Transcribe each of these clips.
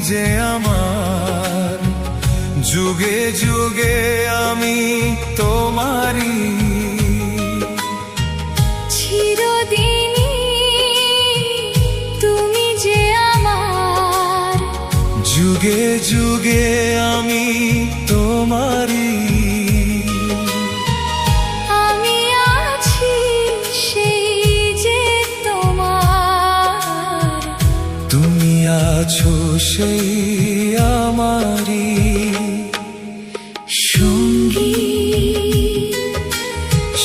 যে আমার, যুগে যুগে আমি তোমারই। চিরদিনই তুমি যে আমার, যুগে যুগে আমি তোমারই। আমি আছি সেই যে তোমার, তুমি আছো সেই আমারই সঙ্গী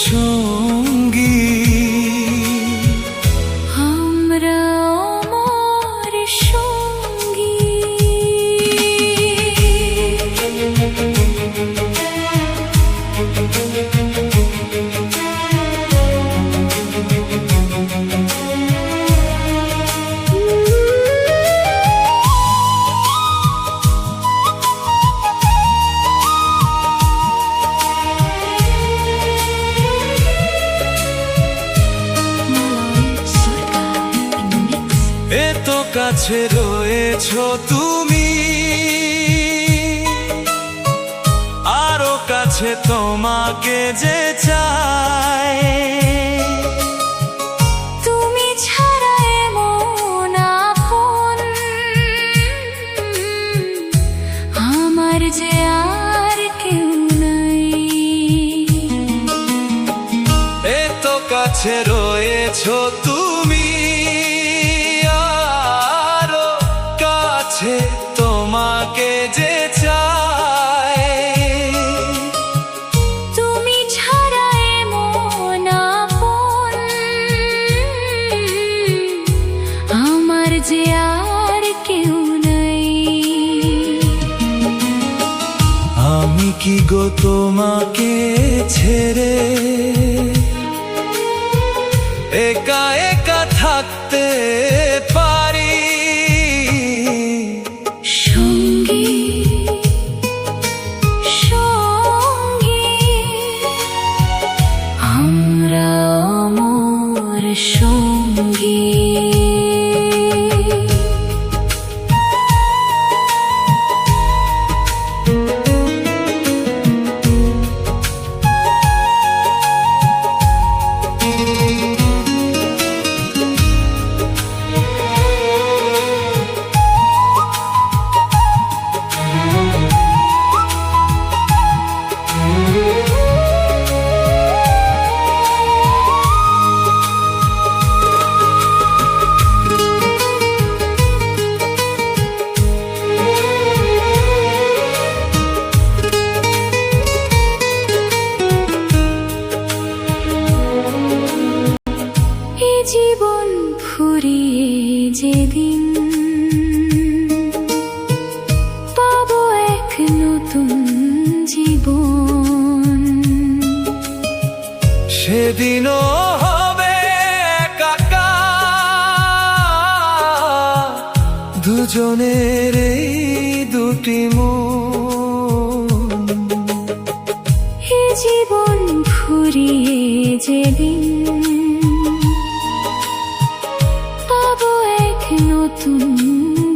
সঙ্গী। আমরা আমার সঙ্গী। এত কাছে রয়েছো তুমি, আরো কাছে তোমাকে যে চাই। তুমি ছাড়া এমন আপন আমার যে আর কেউ নাই। এত কাছে রয়েছো তুমি, আরো কাছে তোমাকে যে চাই। তুমি ছাড়া এমন আপন আমার যে আর কেউ নাই। আমি কি গো তোমাকে ছেড়ে একা একা থাকতে পারি? সঙ্গী সঙ্গী আমরা আমার সঙ্গী। জীবন ফুরিয়ে যেদিন পাবো এক নতুন জীবন, সেদিনও হবে একাকার দুজনের এই দুটি মন। এই জীবন ফুরিয়ে যেদিন পাবো এক নতুন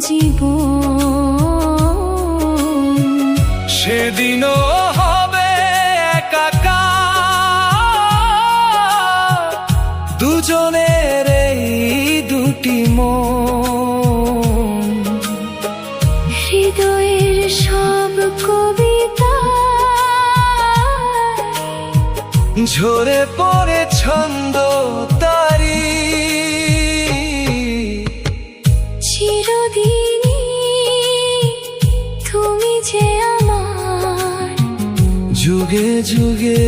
জীবন, সেদিনও হবে একাকার দুজনের এই দুটি মন। হৃদয়ের সব কবিতা ঝরে পড়ে ছন্দ তারি। চিরদিনই তুমি যে আমার, যুগে যুগে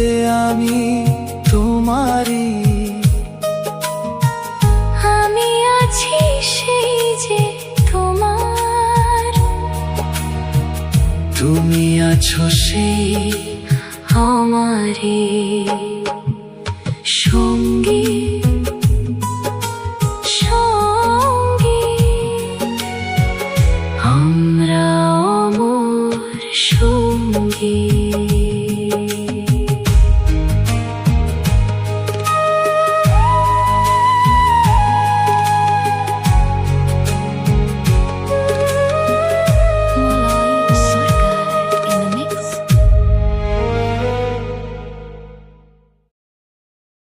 আমি তোমারই। আমি আছি সেই যে তোমার, তুমি আছো সেই আমারই।